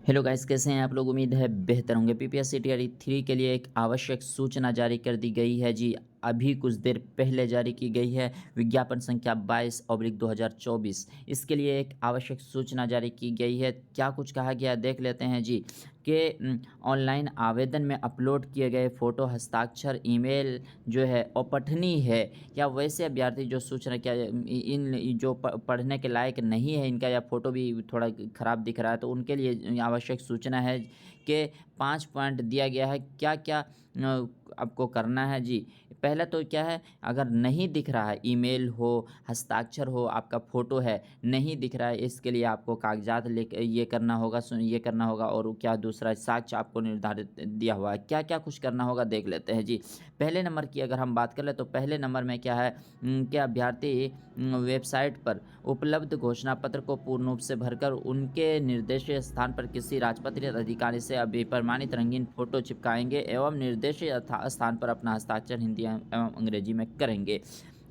Hello guys, कैसे हैं आप लोग। उम्मीद है बेहतर होंगे। पीपीएससी टीआरई 3 के लिए एक आवश्यक सूचना जारी कर दी गई है जी। अभी कुछ देर पहले जारी की गई है। विज्ञापन संख्या 22/2024। इसके लिए एक आवश्यक सूचना जारी की गई है। क्या कुछ कहा गया है देख लेते हैं जी। कि ऑनलाइन आवेदन में अपलोड किए गए फ़ोटो, हस्ताक्षर, ईमेल जो है अपठनीय है या वैसे अभ्यर्थी जो सूचना क्या इन जो पढ़ने के लायक नहीं है, इनका या फ़ोटो भी थोड़ा ख़राब दिख रहा है, तो उनके लिए आवश्यक सूचना है कि 5 पॉइंट दिया गया है। क्या-क्या आपको करना है जी। पहले तो क्या है, अगर नहीं दिख रहा है, ईमेल हो, हस्ताक्षर हो, आपका फ़ोटो है, नहीं दिख रहा है, इसके लिए आपको कागज़ात लेके ये करना होगा, ये करना होगा। और क्या दूसरा साक्ष्य आपको निर्धारित दिया हुआ है। क्या-क्या कुछ करना होगा देख लेते हैं जी। पहले नंबर की अगर हम बात करें तो पहले नंबर में क्या है, कि अभ्यर्थी वेबसाइट पर उपलब्ध घोषणा पत्र को पूर्ण रूप से भरकर उनके निर्देशित स्थान पर किसी राजपत्रित अधिकारी से अभिप्रमाणित रंगीन फ़ोटो चिपकाएँगे एवं निर्देशित स्थान पर अपना हस्ताक्षर हिंदी एवं अंग्रेजी में करेंगे।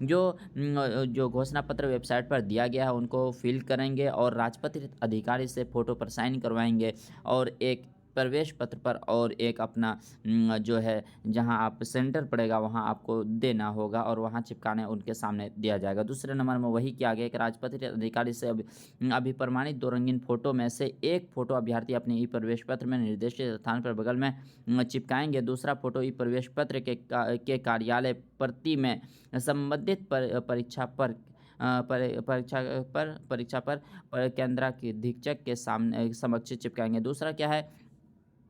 जो घोषणा पत्र वेबसाइट पर दिया गया है उनको फिल करेंगे और राजपत्रित अधिकारी से फ़ोटो पर साइन करवाएँगे और एक प्रवेश पत्र पर और एक अपना जो है जहाँ आप सेंटर पड़ेगा वहाँ आपको देना होगा और वहाँ चिपकाने उनके सामने दिया जाएगा। दूसरे नंबर में वही किया गया कि राजपत्रित अधिकारी से अभिप्रमाणित 2 रंगीन फ़ोटो में से एक फ़ोटो अभ्यर्थी अपने ई प्रवेश पत्र में निर्देशित स्थान पर बगल में चिपकाएँगे। दूसरा फ़ोटो ई प्रवेश पत्र के कार्यालय प्रति में संबंधित परीक्षा पर केंद्र के अधीक्षक के सामने समक्ष चिपकाएँगे। दूसरा क्या है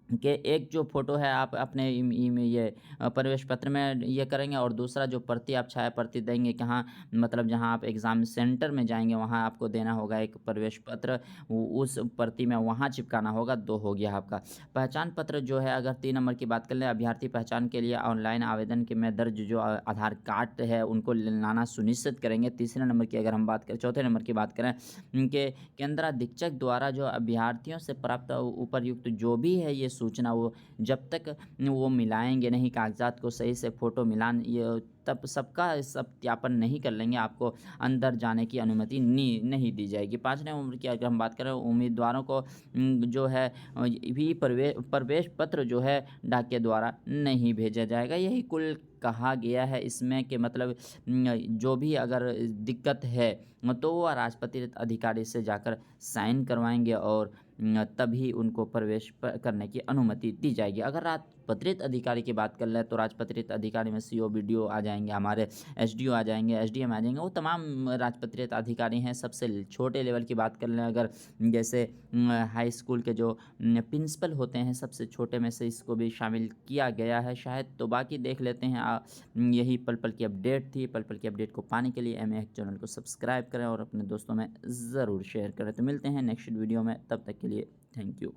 कि एक जो फ़ोटो है आप अपने इम इम ये प्रवेश पत्र में ये करेंगे और दूसरा जो प्रति आप छाया प्रति देंगे, कहाँ मतलब जहाँ आप एग्ज़ाम सेंटर में जाएँगे वहाँ आपको देना होगा एक प्रवेश पत्र, उस प्रति में वहाँ चिपकाना होगा। 2 हो गया आपका। पहचान पत्र जो है, अगर 3 नंबर की बात कर लें, अभ्यर्थी पहचान के लिए ऑनलाइन आवेदन के में दर्ज जो आधार कार्ड है उनको लाना सुनिश्चित करेंगे। तीसरे नंबर की अगर हम बात करें, चौथे नंबर की बात करें, कि केंद्राधीक्षक द्वारा जो अभ्यर्थियों से प्राप्त उपर्युक्त जो भी है ये सूचना, वो जब तक वो मिलाएँगे नहीं कागज़ात को सही से, फ़ोटो मिलान ये तब सबका सत्यापन नहीं कर लेंगे, आपको अंदर जाने की अनुमति नहीं दी जाएगी। 5वें उम्र की अगर हम बात करें, उम्मीदवारों को जो है भी प्रवेश पत्र जो है डाक के द्वारा नहीं भेजा जाएगा। यही कुल कहा गया है इसमें कि मतलब जो भी अगर दिक्कत है तो वो राजपत्रित अधिकारी से जाकर साइन करवाएँगे और तभी उनको प्रवेश करने की अनुमति दी जाएगी। अगर राजपत्रित अधिकारी की बात कर लें तो राजपत्रित अधिकारी में सीओ, बीडीओ आ जाएँगे, हमारे एसडीओ आ जाएँगे, एसडीएम आ जाएँगे, वो तमाम राजपत्रित अधिकारी हैं। सबसे छोटे लेवल की बात कर लें अगर, जैसे हाई स्कूल के जो प्रिंसिपल होते हैं, सबसे छोटे में से इसको भी शामिल किया गया है शायद। तो बाकी देख लेते हैं। यही पल-पल की अपडेट थी। पल-पल की अपडेट को पाने के लिए एमए चैनल को सब्सक्राइब करें और अपने दोस्तों में ज़रूर शेयर करें। तो मिलते हैं नेक्स्ट वीडियो में, तब तक के लिए थैंक यू।